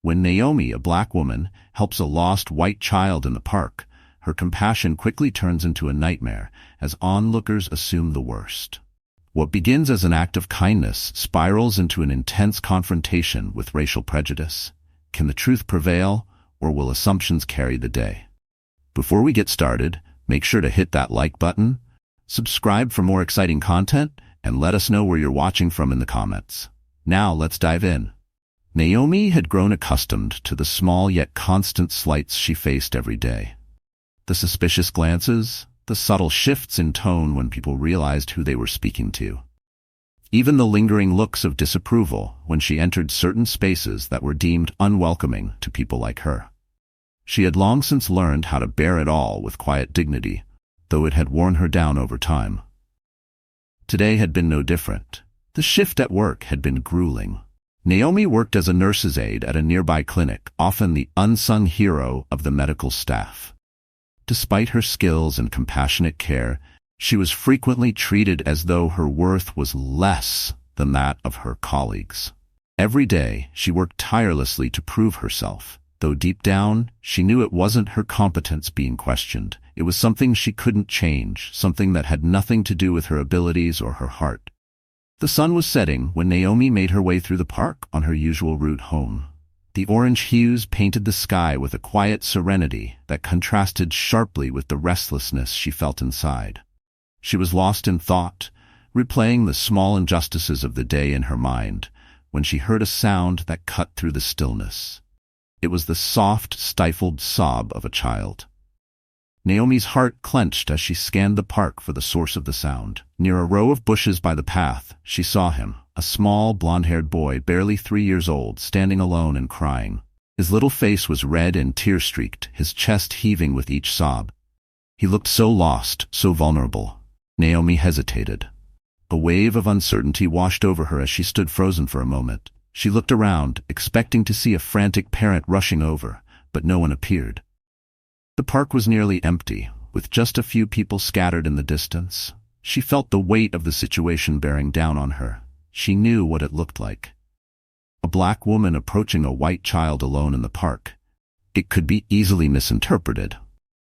When Naomi, a black woman, helps a lost white child in the park, her compassion quickly turns into a nightmare as onlookers assume the worst. What begins as an act of kindness spirals into an intense confrontation with racial prejudice. Can the truth prevail, or will assumptions carry the day? Before we get started, make sure to hit that like button, subscribe for more exciting content, and let us know where you're watching from in the comments. Now let's dive in. Naomi had grown accustomed to the small yet constant slights she faced every day. The suspicious glances, the subtle shifts in tone when people realized who they were speaking to. Even the lingering looks of disapproval when she entered certain spaces that were deemed unwelcoming to people like her. She had long since learned how to bear it all with quiet dignity, though it had worn her down over time. Today had been no different. The shift at work had been grueling. Naomi worked as a nurse's aide at a nearby clinic, often the unsung hero of the medical staff. Despite her skills and compassionate care, she was frequently treated as though her worth was less than that of her colleagues. Every day, she worked tirelessly to prove herself, though deep down, she knew it wasn't her competence being questioned. It was something she couldn't change, something that had nothing to do with her abilities or her heart. The sun was setting when Naomi made her way through the park on her usual route home. The orange hues painted the sky with a quiet serenity that contrasted sharply with the restlessness she felt inside. She was lost in thought, replaying the small injustices of the day in her mind, when she heard a sound that cut through the stillness. It was the soft, stifled sob of a child. Naomi's heart clenched as she scanned the park for the source of the sound. Near a row of bushes by the path, she saw him, a small, blonde-haired boy barely 3 years old, standing alone and crying. His little face was red and tear-streaked, his chest heaving with each sob. He looked so lost, so vulnerable. Naomi hesitated. A wave of uncertainty washed over her as she stood frozen for a moment. She looked around, expecting to see a frantic parent rushing over, but no one appeared. The park was nearly empty, with just a few people scattered in the distance. She felt the weight of the situation bearing down on her. She knew what it looked like. A black woman approaching a white child alone in the park. It could be easily misinterpreted.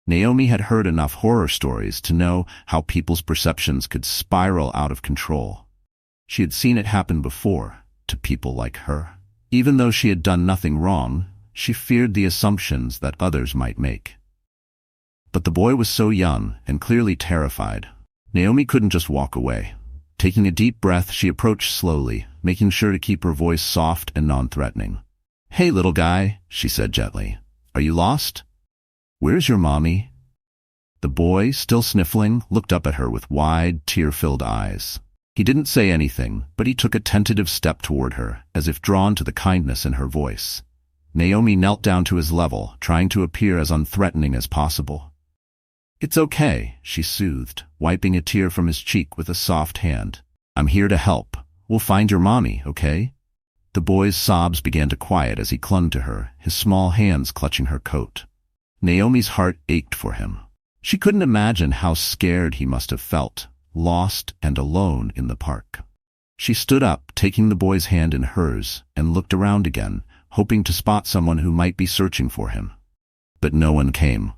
Naomi had heard enough horror stories to know how people's perceptions could spiral out of control. She had seen it happen before, to people like her. Even though she had done nothing wrong, she feared the assumptions that others might make. But the boy was so young and clearly terrified. Naomi couldn't just walk away. Taking a deep breath, she approached slowly, making sure to keep her voice soft and non-threatening. "Hey, little guy," she said gently. "Are you lost? Where's your mommy?" The boy, still sniffling, looked up at her with wide, tear-filled eyes. He didn't say anything, but he took a tentative step toward her, as if drawn to the kindness in her voice. Naomi knelt down to his level, trying to appear as unthreatening as possible. "It's okay," she soothed, wiping a tear from his cheek with a soft hand. "I'm here to help. We'll find your mommy, okay?" The boy's sobs began to quiet as he clung to her, his small hands clutching her coat. Naomi's heart ached for him. She couldn't imagine how scared he must have felt, lost and alone in the park. She stood up, taking the boy's hand in hers, and looked around again, hoping to spot someone who might be searching for him. But no one came.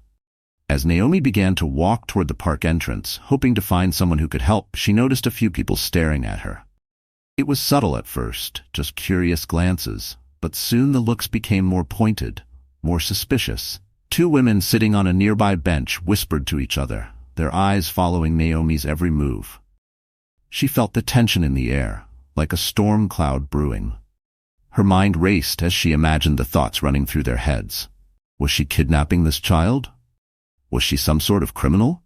As Naomi began to walk toward the park entrance, hoping to find someone who could help, she noticed a few people staring at her. It was subtle at first, just curious glances, but soon the looks became more pointed, more suspicious. 2 women sitting on a nearby bench whispered to each other, their eyes following Naomi's every move. She felt the tension in the air, like a storm cloud brewing. Her mind raced as she imagined the thoughts running through their heads. Was she kidnapping this child? Was she some sort of criminal?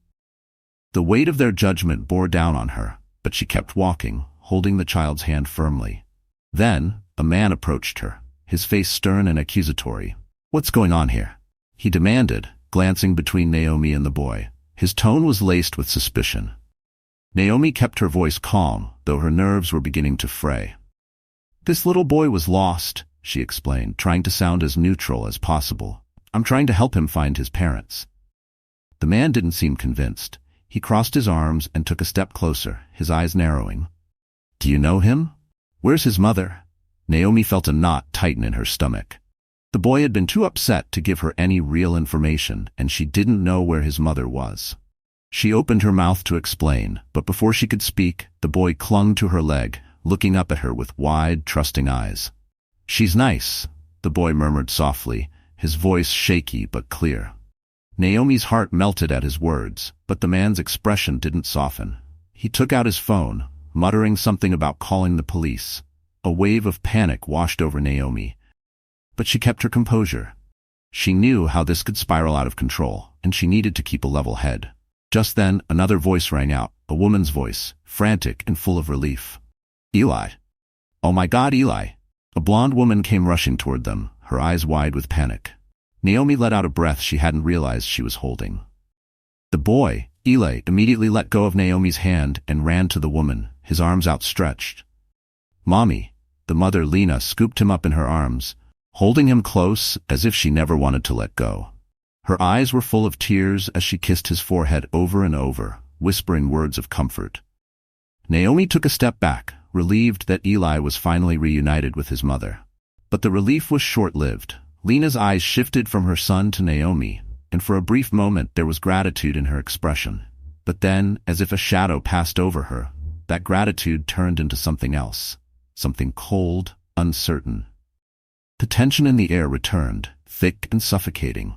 The weight of their judgment bore down on her, but she kept walking, holding the child's hand firmly. Then, a man approached her, his face stern and accusatory. "What's going on here?" he demanded, glancing between Naomi and the boy. His tone was laced with suspicion. Naomi kept her voice calm, though her nerves were beginning to fray. "This little boy was lost," she explained, trying to sound as neutral as possible. "I'm trying to help him find his parents." The man didn't seem convinced. He crossed his arms and took a step closer, his eyes narrowing. "Do you know him? Where's his mother?" Naomi felt a knot tighten in her stomach. The boy had been too upset to give her any real information, and she didn't know where his mother was. She opened her mouth to explain, but before she could speak, the boy clung to her leg, looking up at her with wide, trusting eyes. "She's nice," the boy murmured softly, his voice shaky but clear. Naomi's heart melted at his words, but the man's expression didn't soften. He took out his phone, muttering something about calling the police. A wave of panic washed over Naomi, but she kept her composure. She knew how this could spiral out of control, and she needed to keep a level head. Just then, another voice rang out, a woman's voice, frantic and full of relief. "Eli. Oh my God, Eli." A blonde woman came rushing toward them, her eyes wide with panic. Naomi let out a breath she hadn't realized she was holding. The boy, Eli, immediately let go of Naomi's hand and ran to the woman, his arms outstretched. "Mommy." The mother, Lena, scooped him up in her arms, holding him close as if she never wanted to let go. Her eyes were full of tears as she kissed his forehead over and over, whispering words of comfort. Naomi took a step back, relieved that Eli was finally reunited with his mother. But the relief was short-lived. Lena's eyes shifted from her son to Naomi, and for a brief moment there was gratitude in her expression. But then, as if a shadow passed over her, that gratitude turned into something else, something cold, uncertain. The tension in the air returned, thick and suffocating.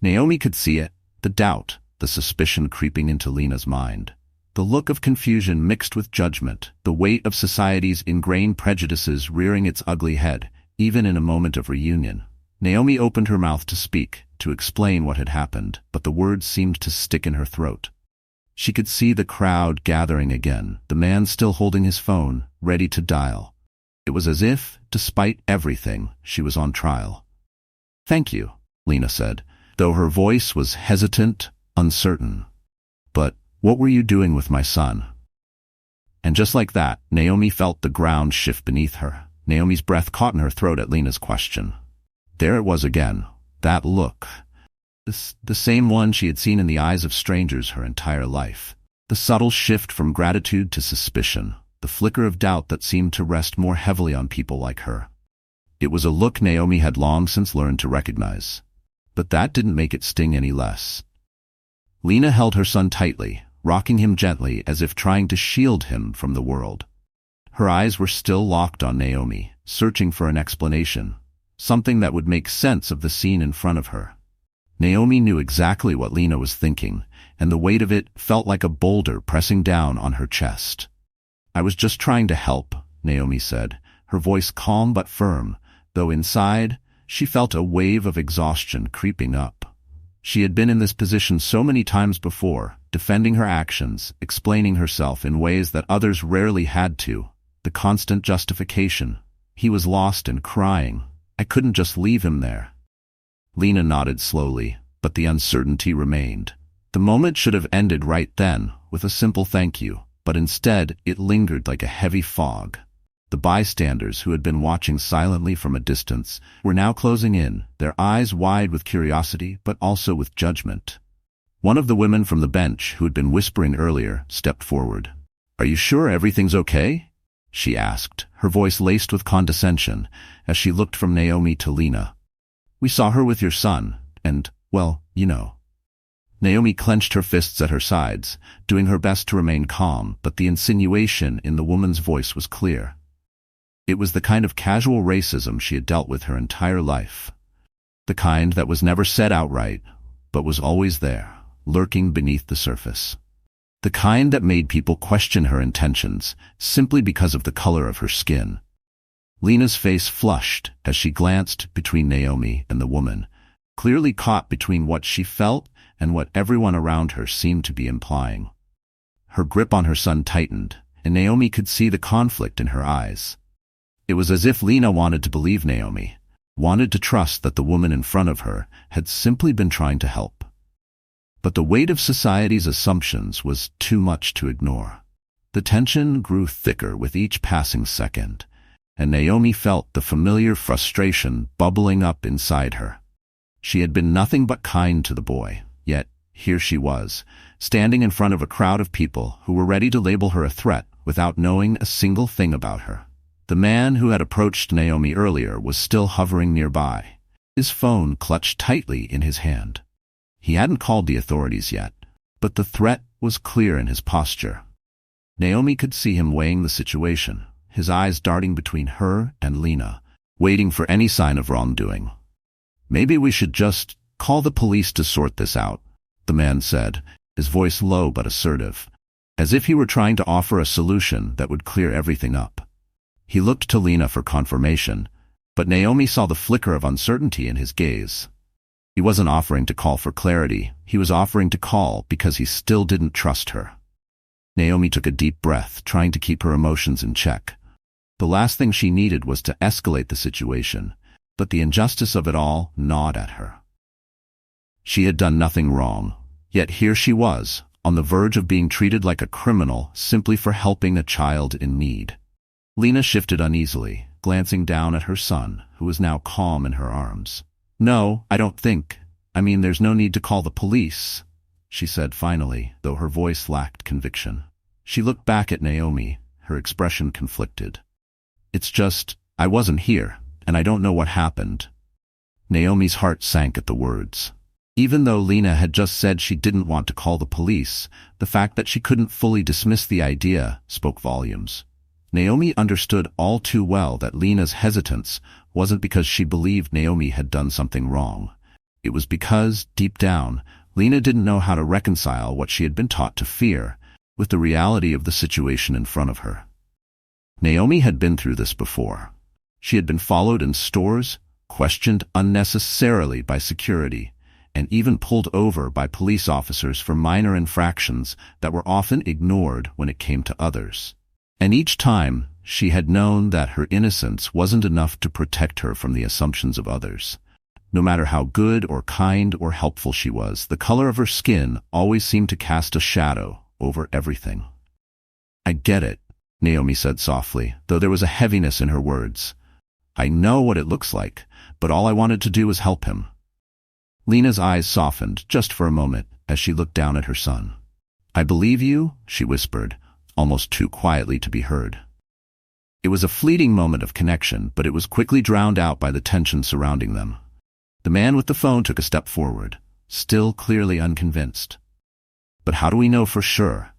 Naomi could see it, the doubt, the suspicion creeping into Lena's mind. The look of confusion mixed with judgment, the weight of society's ingrained prejudices rearing its ugly head, even in a moment of reunion. Naomi opened her mouth to speak, to explain what had happened, but the words seemed to stick in her throat. She could see the crowd gathering again, the man still holding his phone, ready to dial. It was as if, despite everything, she was on trial. "Thank you," Lena said, though her voice was hesitant, uncertain. "But what were you doing with my son?" And just like that, Naomi felt the ground shift beneath her. Naomi's breath caught in her throat at Lena's question. There it was again, that look. The same one she had seen in the eyes of strangers her entire life. The subtle shift from gratitude to suspicion, the flicker of doubt that seemed to rest more heavily on people like her. It was a look Naomi had long since learned to recognize. But that didn't make it sting any less. Lena held her son tightly, rocking him gently as if trying to shield him from the world. Her eyes were still locked on Naomi, searching for an explanation, something that would make sense of the scene in front of her. Naomi knew exactly what Lena was thinking, and the weight of it felt like a boulder pressing down on her chest. "I was just trying to help," Naomi said, her voice calm but firm, though inside, she felt a wave of exhaustion creeping up. She had been in this position so many times before, defending her actions, explaining herself in ways that others rarely had to. The constant justification. He was lost and crying. I couldn't just leave him there. Lena nodded slowly, but the uncertainty remained. The moment should have ended right then, with a simple thank you, but instead it lingered like a heavy fog. The bystanders, who had been watching silently from a distance, were now closing in, their eyes wide with curiosity but also with judgment. One of the women from the bench, who had been whispering earlier, stepped forward. "Are you sure everything's okay?" she asked, her voice laced with condescension, as she looked from Naomi to Lena. "We saw her with your son, and, well, you know." Naomi clenched her fists at her sides, doing her best to remain calm, but the insinuation in the woman's voice was clear. It was the kind of casual racism she had dealt with her entire life. The kind that was never said outright, but was always there, lurking beneath the surface. The kind that made people question her intentions, simply because of the color of her skin. Lena's face flushed as she glanced between Naomi and the woman, clearly caught between what she felt and what everyone around her seemed to be implying. Her grip on her son tightened, and Naomi could see the conflict in her eyes. It was as if Lena wanted to believe Naomi, wanted to trust that the woman in front of her had simply been trying to help. But the weight of society's assumptions was too much to ignore. The tension grew thicker with each passing second, and Naomi felt the familiar frustration bubbling up inside her. She had been nothing but kind to the boy, yet here she was, standing in front of a crowd of people who were ready to label her a threat without knowing a single thing about her. The man who had approached Naomi earlier was still hovering nearby, his phone clutched tightly in his hand. He hadn't called the authorities yet, but the threat was clear in his posture. Naomi could see him weighing the situation, his eyes darting between her and Lena, waiting for any sign of wrongdoing. "Maybe we should just call the police to sort this out," the man said, his voice low but assertive, as if he were trying to offer a solution that would clear everything up. He looked to Lena for confirmation, but Naomi saw the flicker of uncertainty in his gaze. He wasn't offering to call for clarity, he was offering to call because he still didn't trust her. Naomi took a deep breath, trying to keep her emotions in check. The last thing she needed was to escalate the situation, but the injustice of it all gnawed at her. She had done nothing wrong, yet here she was, on the verge of being treated like a criminal simply for helping a child in need. Lena shifted uneasily, glancing down at her son, who was now calm in her arms. "No, I don't think. There's no need to call the police," she said finally, though her voice lacked conviction. She looked back at Naomi, her expression conflicted. "It's just, I wasn't here, and I don't know what happened." Naomi's heart sank at the words. Even though Lena had just said she didn't want to call the police, the fact that she couldn't fully dismiss the idea spoke volumes. Naomi understood all too well that Lena's hesitance wasn't because she believed Naomi had done something wrong. It was because, deep down, Lena didn't know how to reconcile what she had been taught to fear with the reality of the situation in front of her. Naomi had been through this before. She had been followed in stores, questioned unnecessarily by security, and even pulled over by police officers for minor infractions that were often ignored when it came to others. And each time, she had known that her innocence wasn't enough to protect her from the assumptions of others. No matter how good or kind or helpful she was, the color of her skin always seemed to cast a shadow over everything. "I get it," Naomi said softly, though there was a heaviness in her words. "I know what it looks like, but all I wanted to do was help him." Lena's eyes softened just for a moment as she looked down at her son. "I believe you," she whispered, almost too quietly to be heard. It was a fleeting moment of connection, but it was quickly drowned out by the tension surrounding them. The man with the phone took a step forward, still clearly unconvinced. "But how do we know for sure?"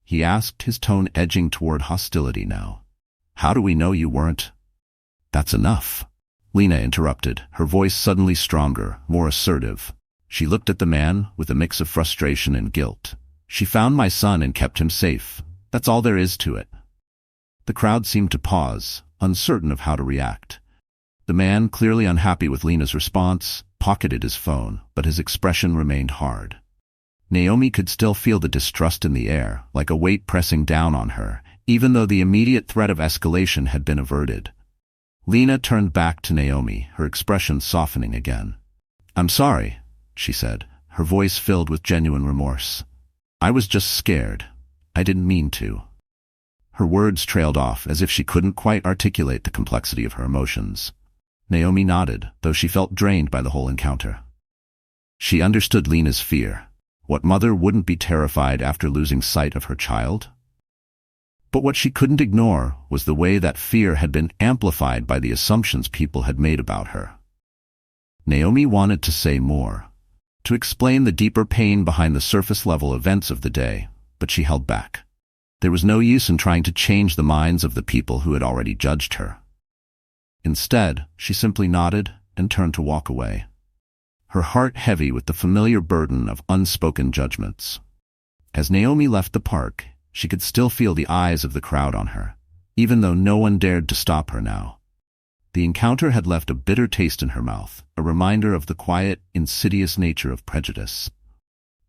he asked, his tone edging toward hostility now. "How do we know you weren't?" "That's enough," Lena interrupted, her voice suddenly stronger, more assertive. She looked at the man with a mix of frustration and guilt. "She found my son and kept him safe. That's all there is to it." The crowd seemed to pause, uncertain of how to react. The man, clearly unhappy with Lena's response, pocketed his phone, but his expression remained hard. Naomi could still feel the distrust in the air, like a weight pressing down on her, even though the immediate threat of escalation had been averted. Lena turned back to Naomi, her expression softening again. "I'm sorry," she said, her voice filled with genuine remorse. "I was just scared. I didn't mean to." Her words trailed off as if she couldn't quite articulate the complexity of her emotions. Naomi nodded, though she felt drained by the whole encounter. She understood Lena's fear. What mother wouldn't be terrified after losing sight of her child? But what she couldn't ignore was the way that fear had been amplified by the assumptions people had made about her. Naomi wanted to say more, to explain the deeper pain behind the surface-level events of the day, but she held back. There was no use in trying to change the minds of the people who had already judged her. Instead, she simply nodded and turned to walk away, her heart heavy with the familiar burden of unspoken judgments. As Naomi left the park, she could still feel the eyes of the crowd on her, even though no one dared to stop her now. The encounter had left a bitter taste in her mouth, a reminder of the quiet, insidious nature of prejudice.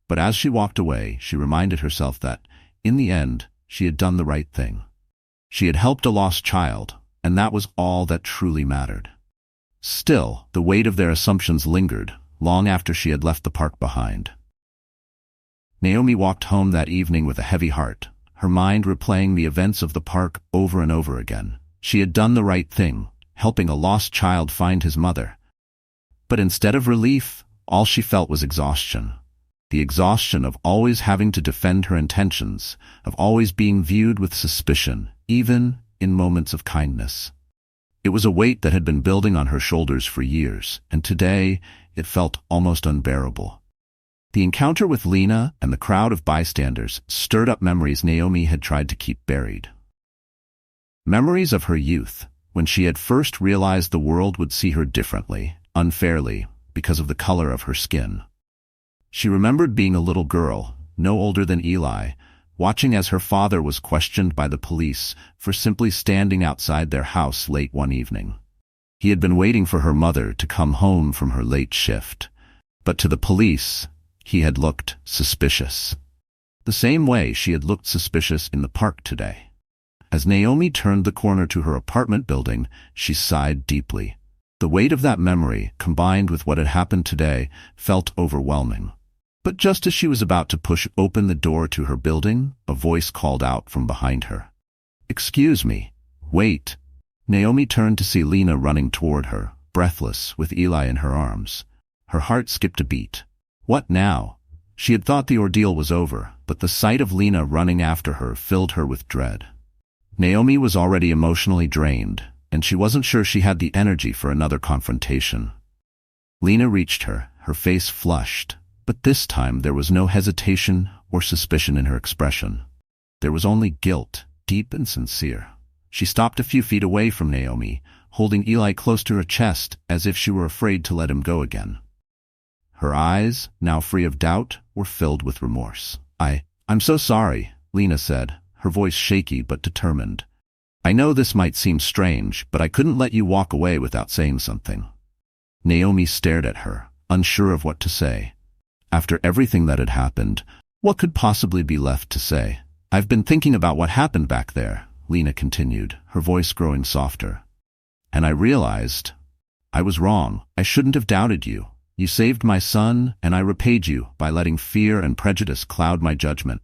But as she walked away, she reminded herself that, in the end, she had done the right thing. She had helped a lost child, and that was all that truly mattered. Still, the weight of their assumptions lingered, long after she had left the park behind. Naomi walked home that evening with a heavy heart, her mind replaying the events of the park over and over again. She had done the right thing, helping a lost child find his mother. But instead of relief, all she felt was exhaustion. The exhaustion of always having to defend her intentions, of always being viewed with suspicion, even in moments of kindness. It was a weight that had been building on her shoulders for years, and today it felt almost unbearable. The encounter with Lena and the crowd of bystanders stirred up memories Naomi had tried to keep buried. Memories of her youth, when she had first realized the world would see her differently, unfairly, because of the color of her skin. She remembered being a little girl, no older than Eli, watching as her father was questioned by the police for simply standing outside their house late one evening. He had been waiting for her mother to come home from her late shift, but to the police, he had looked suspicious. The same way she had looked suspicious in the park today. As Naomi turned the corner to her apartment building, she sighed deeply. The weight of that memory, combined with what had happened today, felt overwhelming. But just as she was about to push open the door to her building, a voice called out from behind her. "Excuse me. Wait." Naomi turned to see Lena running toward her, breathless, with Eli in her arms. Her heart skipped a beat. What now? She had thought the ordeal was over, but the sight of Lena running after her filled her with dread. Naomi was already emotionally drained, and she wasn't sure she had the energy for another confrontation. Lena reached her, her face flushed, but this time there was no hesitation or suspicion in her expression. There was only guilt, deep and sincere. She stopped a few feet away from Naomi, holding Eli close to her chest as if she were afraid to let him go again. Her eyes, now free of doubt, were filled with remorse. I'm so sorry," Lena said, her voice shaky but determined. "I know this might seem strange, but I couldn't let you walk away without saying something." Naomi stared at her, unsure of what to say. After everything that had happened, what could possibly be left to say? "I've been thinking about what happened back there," Lena continued, her voice growing softer. "And I realized I was wrong. I shouldn't have doubted you. You saved my son, and I repaid you by letting fear and prejudice cloud my judgment."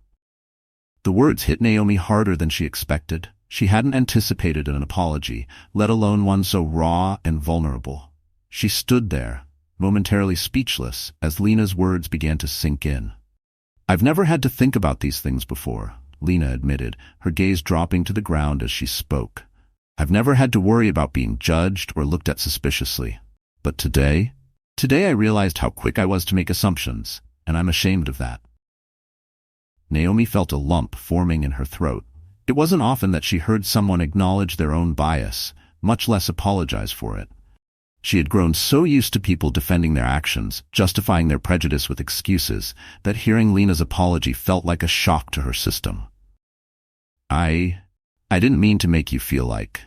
The words hit Naomi harder than she expected. She hadn't anticipated an apology, let alone one so raw and vulnerable. She stood there, momentarily speechless, as Lena's words began to sink in. "I've never had to think about these things before," Lena admitted, her gaze dropping to the ground as she spoke. "I've never had to worry about being judged or looked at suspiciously. But today I realized how quick I was to make assumptions, and I'm ashamed of that." Naomi felt a lump forming in her throat. It wasn't often that she heard someone acknowledge their own bias, much less apologize for it. She had grown so used to people defending their actions, justifying their prejudice with excuses, that hearing Lena's apology felt like a shock to her system. I didn't mean to make you feel like..."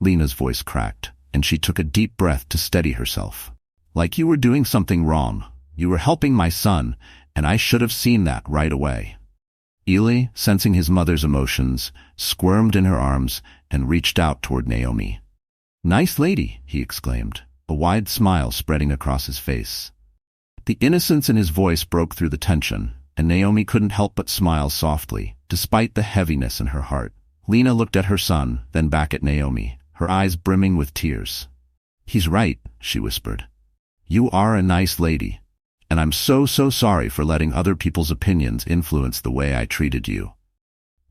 Lena's voice cracked, and she took a deep breath to steady herself. "Like you were doing something wrong. You were helping my son, and I should have seen that right away." Eli, sensing his mother's emotions, squirmed in her arms and reached out toward Naomi. "Nice lady," he exclaimed, a wide smile spreading across his face. The innocence in his voice broke through the tension, and Naomi couldn't help but smile softly, despite the heaviness in her heart. Lena looked at her son, then back at Naomi, her eyes brimming with tears. "He's right," she whispered. "You are a nice lady, and I'm so sorry for letting other people's opinions influence the way I treated you."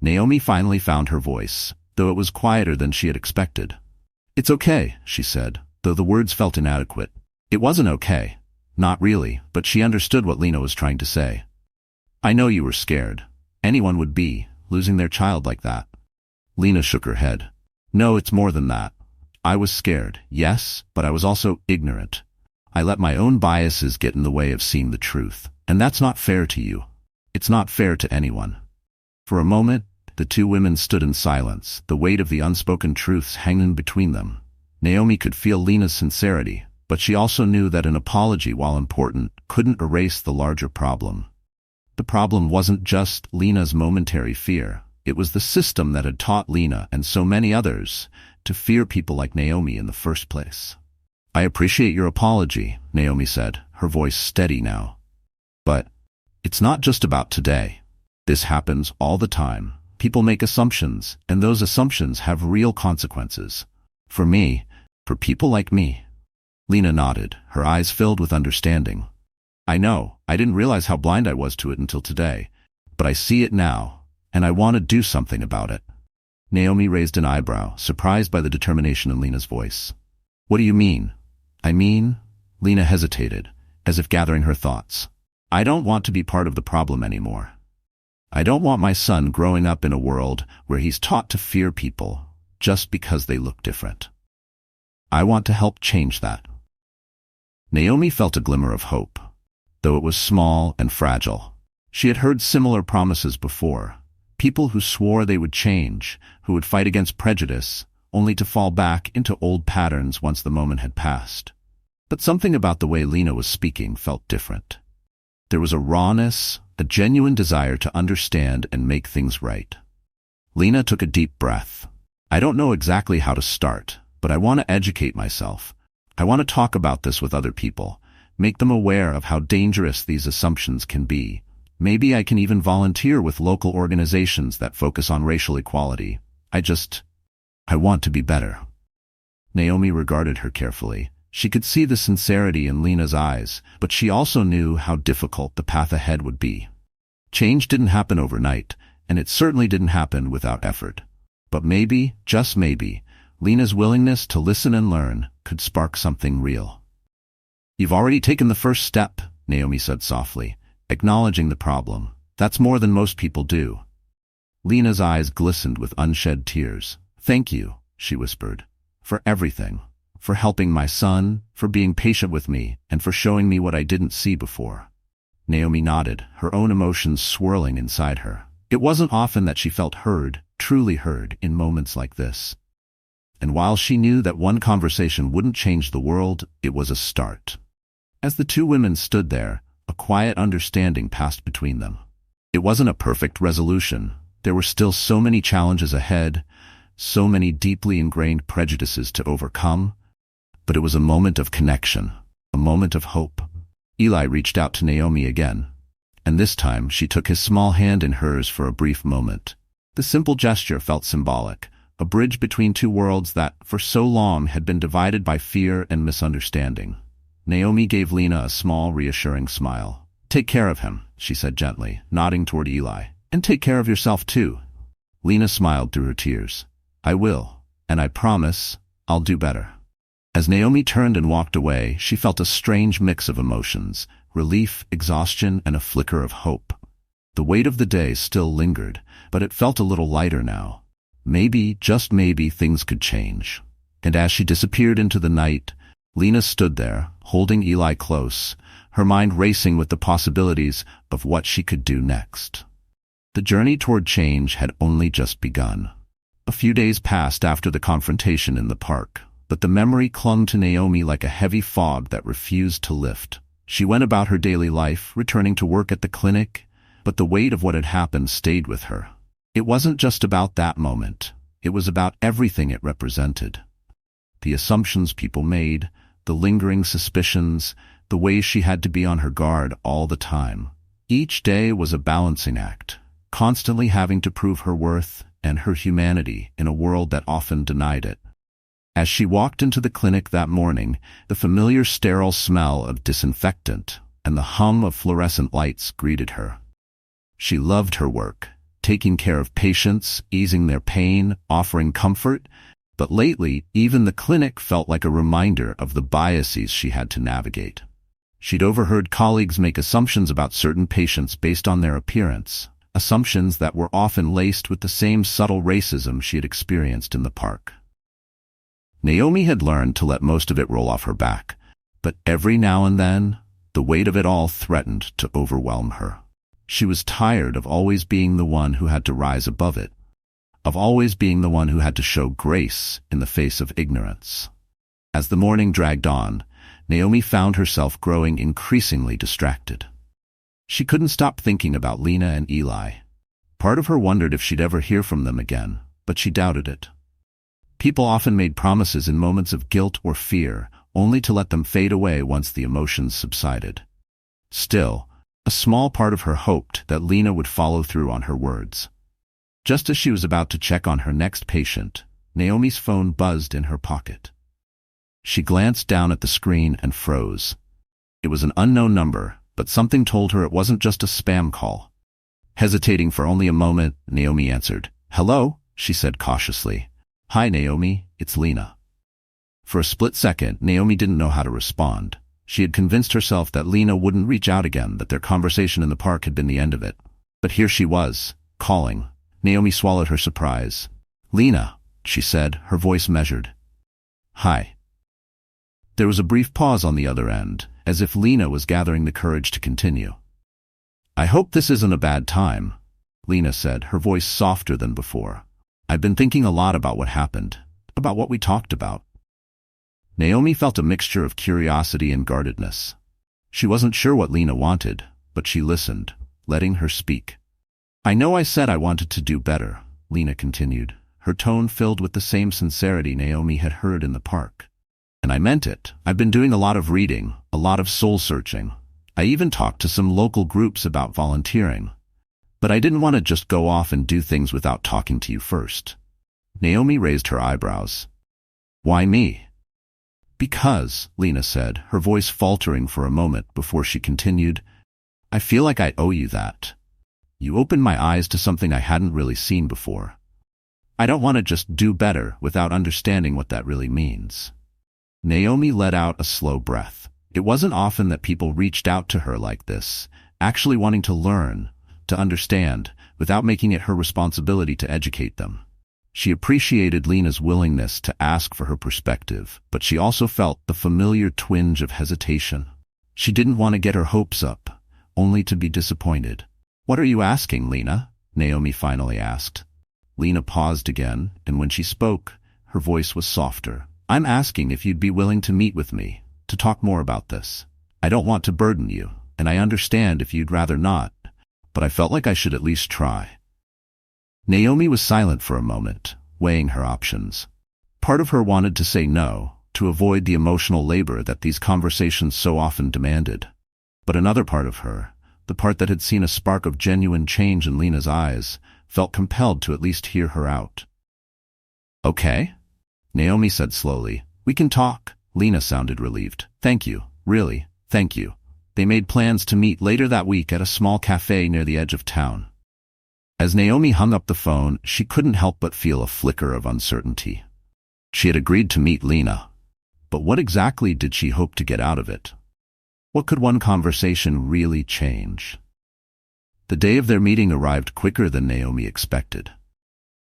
Naomi finally found her voice, though it was quieter than she had expected. "It's okay," she said, though the words felt inadequate. It wasn't okay. Not really, but she understood what Lena was trying to say. "I know you were scared. Anyone would be, losing their child like that." Lena shook her head. "No, it's more than that. I was scared, yes, but I was also ignorant. I let my own biases get in the way of seeing the truth, and that's not fair to you. It's not fair to anyone." For a moment, the two women stood in silence, the weight of the unspoken truths hanging between them. Naomi could feel Lena's sincerity, but she also knew that an apology, while important, couldn't erase the larger problem. The problem wasn't just Lena's momentary fear. It was the system that had taught Lena and so many others to fear people like Naomi in the first place. "I appreciate your apology," Naomi said, her voice steady now. "But it's not just about today. This happens all the time. People make assumptions, and those assumptions have real consequences. For me, for people like me." Lena nodded, her eyes filled with understanding. "I know, I didn't realize how blind I was to it until today, but I see it now, and I want to do something about it." Naomi raised an eyebrow, surprised by the determination in Lena's voice. What do you mean? I mean, Lena hesitated, as if gathering her thoughts. I don't want to be part of the problem anymore. I don't want my son growing up in a world where he's taught to fear people just because they look different. I want to help change that. Naomi felt a glimmer of hope, though it was small and fragile. She had heard similar promises before. People who swore they would change, who would fight against prejudice, only to fall back into old patterns once the moment had passed. But something about the way Lena was speaking felt different. There was a rawness, a genuine desire to understand and make things right. Lena took a deep breath. I don't know exactly how to start, but I want to educate myself. I want to talk about this with other people, make them aware of how dangerous these assumptions can be. Maybe I can even volunteer with local organizations that focus on racial equality. I want to be better. Naomi regarded her carefully. She could see the sincerity in Lena's eyes, but she also knew how difficult the path ahead would be. Change didn't happen overnight, and it certainly didn't happen without effort. But maybe, just maybe, Lena's willingness to listen and learn could spark something real. You've already taken the first step, Naomi said softly, acknowledging the problem. That's more than most people do. Lena's eyes glistened with unshed tears. Thank you, she whispered, for everything. For helping my son, for being patient with me, and for showing me what I didn't see before. Naomi nodded, her own emotions swirling inside her. It wasn't often that she felt heard, truly heard, in moments like this. And while she knew that one conversation wouldn't change the world, it was a start. As the two women stood there, a quiet understanding passed between them. It wasn't a perfect resolution. There were still so many challenges ahead, so many deeply ingrained prejudices to overcome. But it was a moment of connection, a moment of hope. Eli reached out to Naomi again, and this time she took his small hand in hers for a brief moment. The simple gesture felt symbolic, a bridge between two worlds that, for so long, had been divided by fear and misunderstanding. Naomi gave Lena a small, reassuring smile. Take care of him, she said gently, nodding toward Eli. And take care of yourself too. Lena smiled through her tears. I will, and I promise I'll do better. As Naomi turned and walked away, she felt a strange mix of emotions, relief, exhaustion, and a flicker of hope. The weight of the day still lingered, but it felt a little lighter now. Maybe, just maybe, things could change. And as she disappeared into the night, Lena stood there, holding Eli close, her mind racing with the possibilities of what she could do next. The journey toward change had only just begun. A few days passed after the confrontation in the park, but the memory clung to Naomi like a heavy fog that refused to lift. She went about her daily life, returning to work at the clinic, but the weight of what had happened stayed with her. It wasn't just about that moment. It was about everything it represented. The assumptions people made, the lingering suspicions, the way she had to be on her guard all the time. Each day was a balancing act, constantly having to prove her worth and her humanity in a world that often denied it. As she walked into the clinic that morning, the familiar sterile smell of disinfectant and the hum of fluorescent lights greeted her. She loved her work, taking care of patients, easing their pain, offering comfort, but lately, even the clinic felt like a reminder of the biases she had to navigate. She'd overheard colleagues make assumptions about certain patients based on their appearance, assumptions that were often laced with the same subtle racism she had experienced in the park. Naomi had learned to let most of it roll off her back, but every now and then, the weight of it all threatened to overwhelm her. She was tired of always being the one who had to rise above it, of always being the one who had to show grace in the face of ignorance. As the morning dragged on, Naomi found herself growing increasingly distracted. She couldn't stop thinking about Lena and Eli. Part of her wondered if she'd ever hear from them again, but she doubted it. People often made promises in moments of guilt or fear, only to let them fade away once the emotions subsided. Still, a small part of her hoped that Lena would follow through on her words. Just as she was about to check on her next patient, Naomi's phone buzzed in her pocket. She glanced down at the screen and froze. It was an unknown number, but something told her it wasn't just a spam call. Hesitating for only a moment, Naomi answered. Hello? she said cautiously. "Hi, Naomi, it's Lena." For a split second, Naomi didn't know how to respond. She had convinced herself that Lena wouldn't reach out again, that their conversation in the park had been the end of it. But here she was, calling. Naomi swallowed her surprise. "Lena," she said, her voice measured. "Hi." There was a brief pause on the other end, as if Lena was gathering the courage to continue. "I hope this isn't a bad time," Lena said, her voice softer than before. "I've been thinking a lot about what happened, about what we talked about." Naomi felt a mixture of curiosity and guardedness. She wasn't sure what Lena wanted, but she listened, letting her speak. "I know I said I wanted to do better," Lena continued, her tone filled with the same sincerity Naomi had heard in the park. "And I meant it. I've been doing a lot of reading, a lot of soul-searching. I even talked to some local groups about volunteering. But I didn't want to just go off and do things without talking to you first." Naomi raised her eyebrows. "Why me?" "Because," Lena said, her voice faltering for a moment before she continued, "I feel like I owe you that. You opened my eyes to something I hadn't really seen before. I don't want to just do better without understanding what that really means." Naomi let out a slow breath. It wasn't often that people reached out to her like this, actually wanting to learn, to understand, without making it her responsibility to educate them. She appreciated Lena's willingness to ask for her perspective, but she also felt the familiar twinge of hesitation. She didn't want to get her hopes up, only to be disappointed. "What are you asking, Lena?" Naomi finally asked. Lena paused again, and when she spoke, her voice was softer. "I'm asking if you'd be willing to meet with me, to talk more about this. I don't want to burden you, and I understand if you'd rather not, but I felt like I should at least try." Naomi was silent for a moment, weighing her options. Part of her wanted to say no, to avoid the emotional labor that these conversations so often demanded. But another part of her, the part that had seen a spark of genuine change in Lena's eyes, felt compelled to at least hear her out. "Okay," Naomi said slowly. "We can talk." Lena sounded relieved. "Thank you, really, thank you." They made plans to meet later that week at a small cafe near the edge of town. As Naomi hung up the phone, she couldn't help but feel a flicker of uncertainty. She had agreed to meet Lena. But what exactly did she hope to get out of it? What could one conversation really change? The day of their meeting arrived quicker than Naomi expected.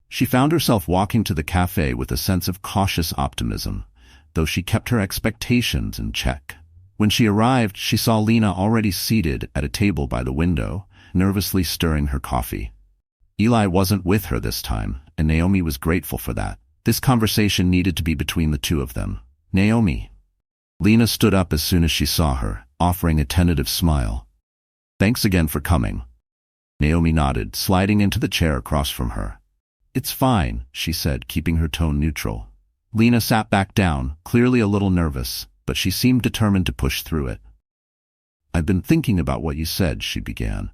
She found herself walking to the cafe with a sense of cautious optimism, though she kept her expectations in check. When she arrived, she saw Lena already seated at a table by the window, nervously stirring her coffee. Eli wasn't with her this time, and Naomi was grateful for that. This conversation needed to be between the two of them. "Naomi." Lena stood up as soon as she saw her, offering a tentative smile. "Thanks again for coming." Naomi nodded, sliding into the chair across from her. "It's fine," she said, keeping her tone neutral. Lena sat back down, clearly a little nervous, but she seemed determined to push through it. "I've been thinking about what you said," she began.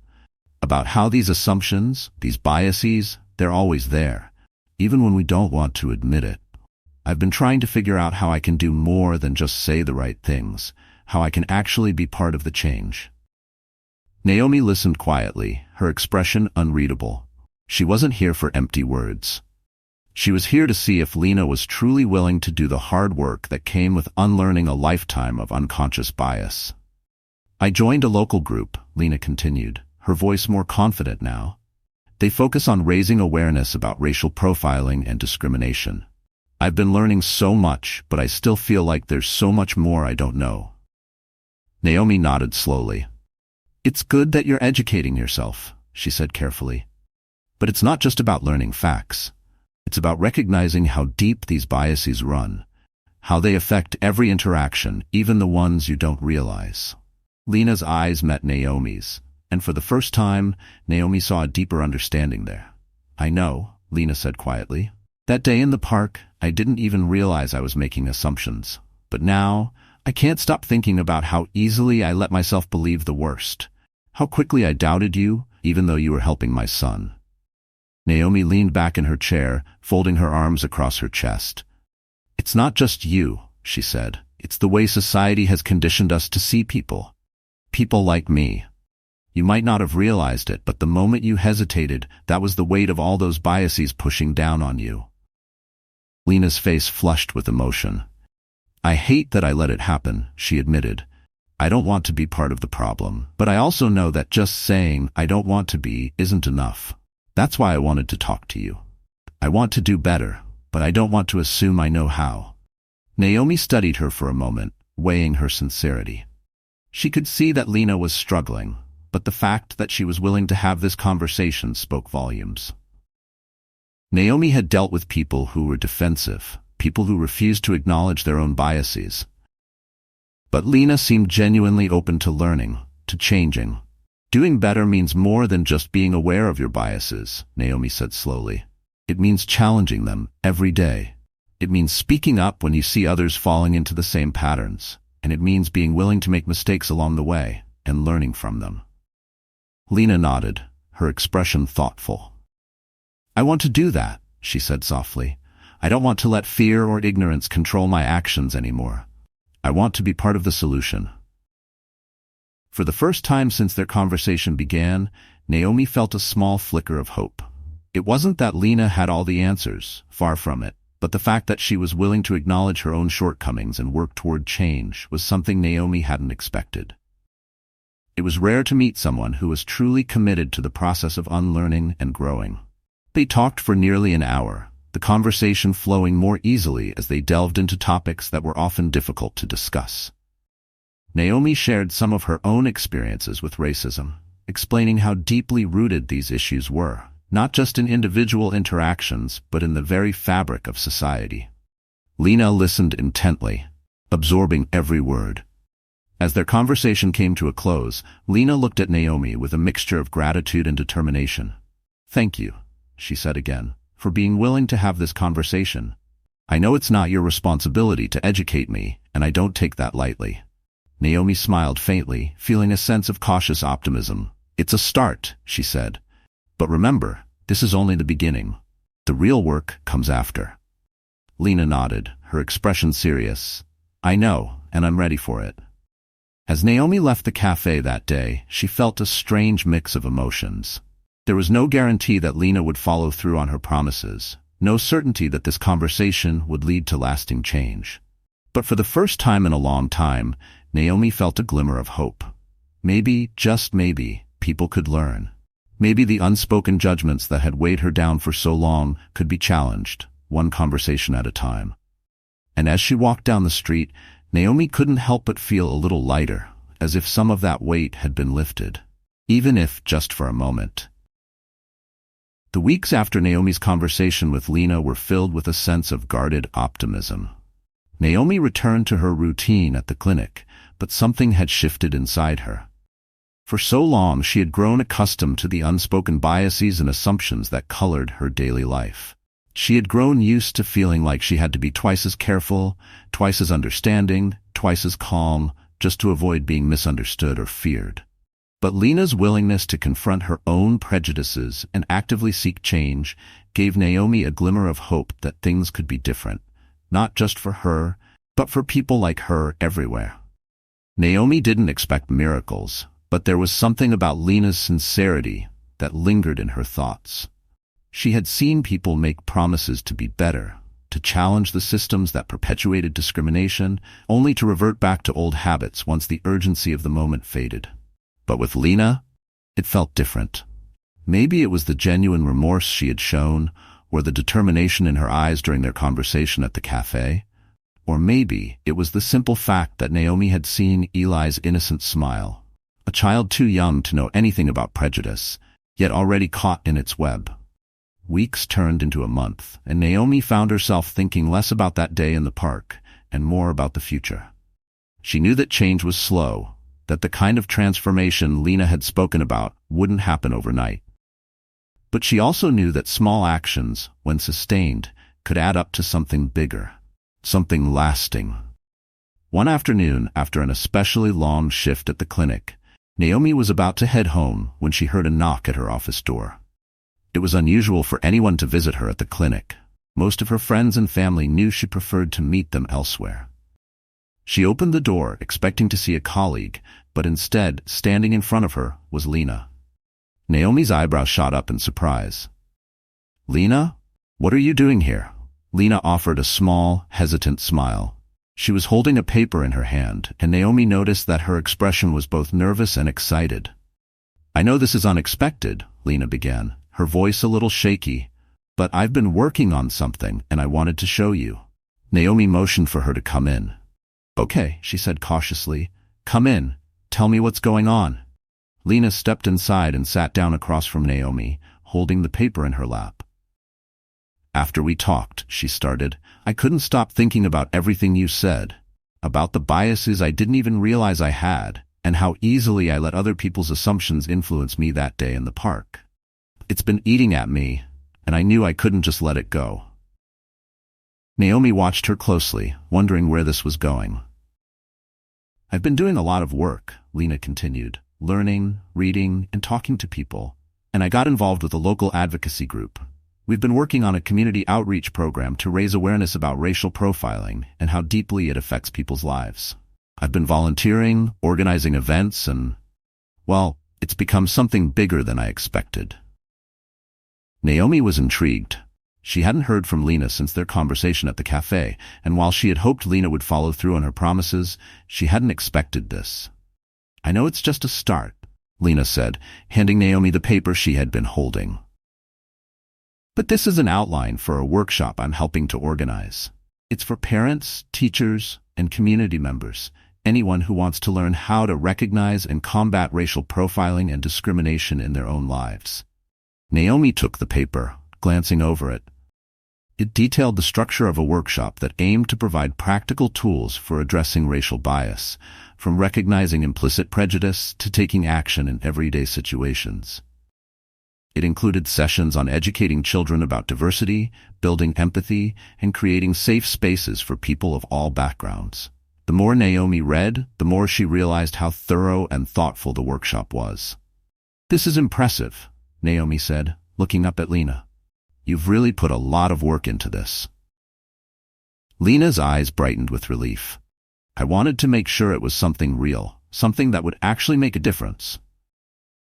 "About how these assumptions, these biases, they're always there, even when we don't want to admit it. I've been trying to figure out how I can do more than just say the right things, how I can actually be part of the change." Naomi listened quietly, her expression unreadable. She wasn't here for empty words. She was here to see if Lena was truly willing to do the hard work that came with unlearning a lifetime of unconscious bias. "I joined a local group," Lena continued, her voice more confident now. "They focus on raising awareness about racial profiling and discrimination. I've been learning so much, but I still feel like there's so much more I don't know." Naomi nodded slowly. "It's good that you're educating yourself," she said carefully. "But it's not just about learning facts. It's about recognizing how deep these biases run, how they affect every interaction, even the ones you don't realize." Lena's eyes met Naomi's, and for the first time, Naomi saw a deeper understanding there. "I know," Lena said quietly. "That day in the park, I didn't even realize I was making assumptions. But now, I can't stop thinking about how easily I let myself believe the worst. How quickly I doubted you, even though you were helping my son." Naomi leaned back in her chair, folding her arms across her chest. "It's not just you," she said. "It's the way society has conditioned us to see people. People like me. You might not have realized it, but the moment you hesitated, that was the weight of all those biases pushing down on you. Lena's face flushed with emotion. I hate that I let it happen, she admitted. I don't want to be part of the problem, but I also know that just saying I don't want to be isn't enough. That's why I wanted to talk to you. I want to do better, but I don't want to assume I know how. Naomi studied her for a moment, weighing her sincerity. She could see that Lena was struggling, but the fact that she was willing to have this conversation spoke volumes. Naomi had dealt with people who were defensive, people who refused to acknowledge their own biases. But Lena seemed genuinely open to learning, to changing. Doing better means more than just being aware of your biases, Naomi said slowly. It means challenging them every day. It means speaking up when you see others falling into the same patterns, and it means being willing to make mistakes along the way and learning from them. Lena nodded, her expression thoughtful. I want to do that, she said softly. I don't want to let fear or ignorance control my actions anymore. I want to be part of the solution. For the first time since their conversation began, Naomi felt a small flicker of hope. It wasn't that Lena had all the answers, far from it, but the fact that she was willing to acknowledge her own shortcomings and work toward change was something Naomi hadn't expected. It was rare to meet someone who was truly committed to the process of unlearning and growing. They talked for nearly an hour, the conversation flowing more easily as they delved into topics that were often difficult to discuss. Naomi shared some of her own experiences with racism, explaining how deeply rooted these issues were, not just in individual interactions, but in the very fabric of society. Lena listened intently, absorbing every word. As their conversation came to a close, Lena looked at Naomi with a mixture of gratitude and determination. Thank you, she said again, for being willing to have this conversation. I know it's not your responsibility to educate me, and I don't take that lightly. Naomi smiled faintly, feeling a sense of cautious optimism. It's a start, she said. But remember, this is only the beginning. The real work comes after. Lena nodded, her expression serious. I know, and I'm ready for it. As Naomi left the cafe that day, she felt a strange mix of emotions. There was no guarantee that Lena would follow through on her promises, no certainty that this conversation would lead to lasting change. But for the first time in a long time, Naomi felt a glimmer of hope. Maybe, just maybe, people could learn. Maybe the unspoken judgments that had weighed her down for so long could be challenged, one conversation at a time. And as she walked down the street, Naomi couldn't help but feel a little lighter, as if some of that weight had been lifted, even if just for a moment. The weeks after Naomi's conversation with Lena were filled with a sense of guarded optimism. Naomi returned to her routine at the clinic, but something had shifted inside her. For so long she had grown accustomed to the unspoken biases and assumptions that colored her daily life. She had grown used to feeling like she had to be twice as careful, twice as understanding, twice as calm, just to avoid being misunderstood or feared. But Lena's willingness to confront her own prejudices and actively seek change gave Naomi a glimmer of hope that things could be different, not just for her, but for people like her everywhere. Naomi didn't expect miracles, but there was something about Lena's sincerity that lingered in her thoughts. She had seen people make promises to be better, to challenge the systems that perpetuated discrimination, only to revert back to old habits once the urgency of the moment faded. But with Lena, it felt different. Maybe it was the genuine remorse she had shown, or the determination in her eyes during their conversation at the cafe. Or maybe it was the simple fact that Naomi had seen Eli's innocent smile, a child too young to know anything about prejudice, yet already caught in its web. Weeks turned into a month, and Naomi found herself thinking less about that day in the park and more about the future. She knew that change was slow, that the kind of transformation Lena had spoken about wouldn't happen overnight. But she also knew that small actions, when sustained, could add up to something bigger, something lasting. One afternoon, after an especially long shift at the clinic, Naomi was about to head home when she heard a knock at her office door. It was unusual for anyone to visit her at the clinic. Most of her friends and family knew she preferred to meet them elsewhere. She opened the door, expecting to see a colleague, but instead, standing in front of her, was Lena. Naomi's eyebrows shot up in surprise. "Lena? What are you doing here?" Lena offered a small, hesitant smile. She was holding a paper in her hand, and Naomi noticed that her expression was both nervous and excited. "I know this is unexpected," Lena began, her voice a little shaky, "but I've been working on something, and I wanted to show you." Naomi motioned for her to come in. "Okay," she said cautiously. "Come in. Tell me what's going on." Lena stepped inside and sat down across from Naomi, holding the paper in her lap. "After we talked," she started, "I couldn't stop thinking about everything you said, about the biases I didn't even realize I had, and how easily I let other people's assumptions influence me that day in the park. It's been eating at me, and I knew I couldn't just let it go." Naomi watched her closely, wondering where this was going. "I've been doing a lot of work," Lena continued, "learning, reading, and talking to people, and I got involved with a local advocacy group. We've been working on a community outreach program to raise awareness about racial profiling and how deeply it affects people's lives. I've been volunteering, organizing events, and, well, it's become something bigger than I expected." Naomi was intrigued. She hadn't heard from Lena since their conversation at the cafe, and while she had hoped Lena would follow through on her promises, she hadn't expected this. "I know it's just a start," Lena said, handing Naomi the paper she had been holding. "But this is an outline for a workshop I'm helping to organize. It's for parents, teachers, and community members, anyone who wants to learn how to recognize and combat racial profiling and discrimination in their own lives." Naomi took the paper, glancing over it. It detailed the structure of a workshop that aimed to provide practical tools for addressing racial bias, from recognizing implicit prejudice to taking action in everyday situations. It included sessions on educating children about diversity, building empathy, and creating safe spaces for people of all backgrounds. The more Naomi read, the more she realized how thorough and thoughtful the workshop was. "This is impressive," Naomi said, looking up at Lena. "You've really put a lot of work into this." Lena's eyes brightened with relief. "I wanted to make sure it was something real, something that would actually make a difference.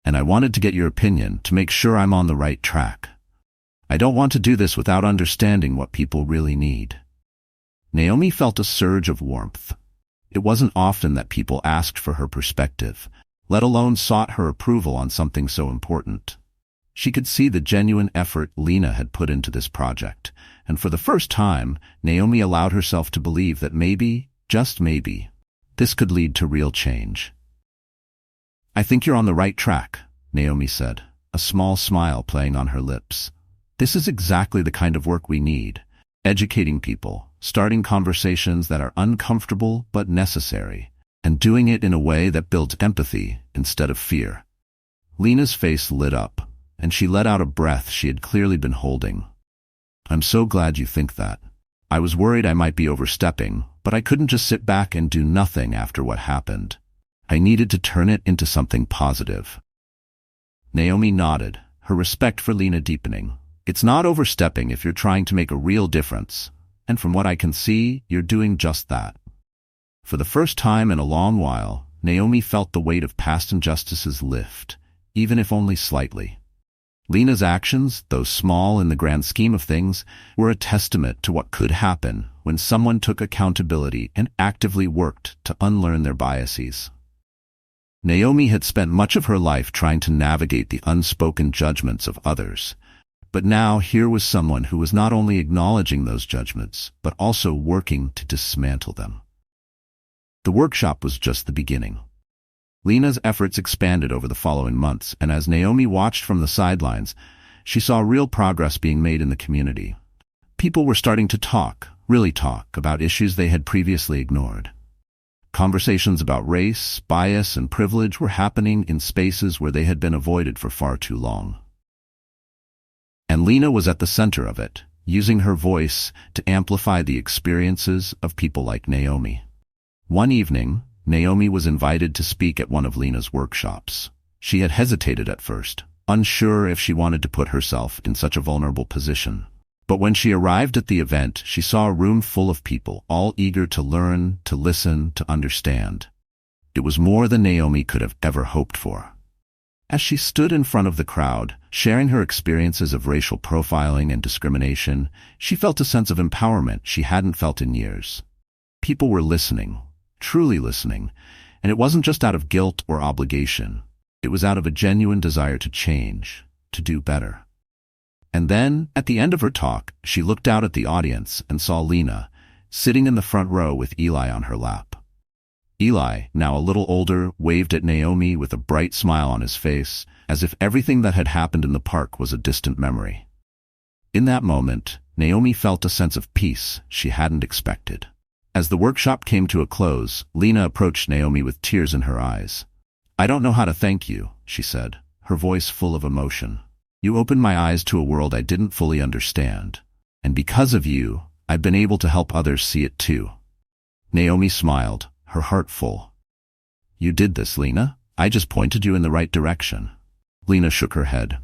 And I wanted to get your opinion to make sure I'm on the right track. I don't want to do this without understanding what people really need." Naomi felt a surge of warmth. It wasn't often that people asked for her perspective, let alone sought her approval on something so important. She could see the genuine effort Lena had put into this project, and for the first time, Naomi allowed herself to believe that maybe, just maybe, this could lead to real change. "I think you're on the right track," Naomi said, a small smile playing on her lips. "This is exactly the kind of work we need, educating people, starting conversations that are uncomfortable but necessary, and doing it in a way that builds empathy instead of fear." Lena's face lit up, and she let out a breath she had clearly been holding. "I'm so glad you think that. I was worried I might be overstepping, but I couldn't just sit back and do nothing after what happened. I needed to turn it into something positive." Naomi nodded, her respect for Lena deepening. "It's not overstepping if you're trying to make a real difference, and from what I can see, you're doing just that." For the first time in a long while, Naomi felt the weight of past injustices lift, even if only slightly. Lena's actions, though small in the grand scheme of things, were a testament to what could happen when someone took accountability and actively worked to unlearn their biases. Naomi had spent much of her life trying to navigate the unspoken judgments of others, but now here was someone who was not only acknowledging those judgments, but also working to dismantle them. The workshop was just the beginning. Lena's efforts expanded over the following months, and as Naomi watched from the sidelines, she saw real progress being made in the community. People were starting to talk, really talk, about issues they had previously ignored. Conversations about race, bias, and privilege were happening in spaces where they had been avoided for far too long. And Lena was at the center of it, using her voice to amplify the experiences of people like Naomi. One evening, Naomi was invited to speak at one of Lena's workshops. She had hesitated at first, unsure if she wanted to put herself in such a vulnerable position. But when she arrived at the event, she saw a room full of people, all eager to learn, to listen, to understand. It was more than Naomi could have ever hoped for. As she stood in front of the crowd, sharing her experiences of racial profiling and discrimination, she felt a sense of empowerment she hadn't felt in years. People were listening, truly listening, and it wasn't just out of guilt or obligation. It was out of a genuine desire to change, to do better. And then, at the end of her talk, she looked out at the audience and saw Lena, sitting in the front row with Eli on her lap. Eli, now a little older, waved at Naomi with a bright smile on his face, as if everything that had happened in the park was a distant memory. In that moment, Naomi felt a sense of peace she hadn't expected. As the workshop came to a close, Lena approached Naomi with tears in her eyes. "I don't know how to thank you," she said, her voice full of emotion. "You opened my eyes to a world I didn't fully understand. And because of you, I've been able to help others see it too." Naomi smiled, her heart full. "You did this, Lena. I just pointed you in the right direction." Lena shook her head.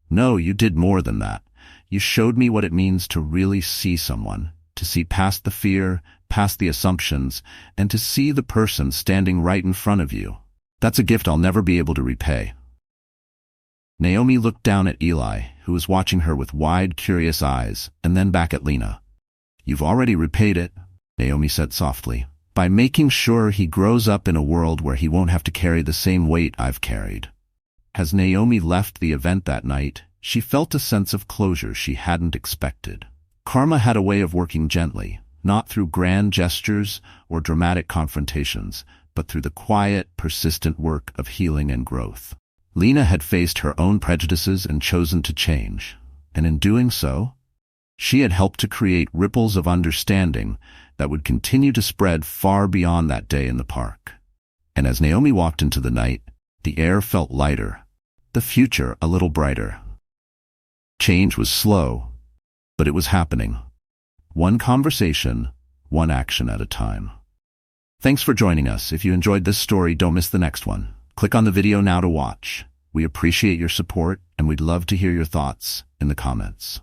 "No, you did more than that. You showed me what it means to really see someone, to see past the fear, past the assumptions, and to see the person standing right in front of you. That's a gift I'll never be able to repay." Naomi looked down at Eli, who was watching her with wide, curious eyes, and then back at Lena. "You've already repaid it," Naomi said softly, "by making sure he grows up in a world where he won't have to carry the same weight I've carried." As Naomi left the event that night, she felt a sense of closure she hadn't expected. Karma had a way of working gently, not through grand gestures or dramatic confrontations, but through the quiet, persistent work of healing and growth. Lena had faced her own prejudices and chosen to change, and in doing so, she had helped to create ripples of understanding that would continue to spread far beyond that day in the park. And as Naomi walked into the night, the air felt lighter, the future a little brighter. Change was slow, but it was happening. One conversation, one action at a time. Thanks for joining us. If you enjoyed this story, don't miss the next one. Click on the video now to watch. We appreciate your support, and we'd love to hear your thoughts in the comments.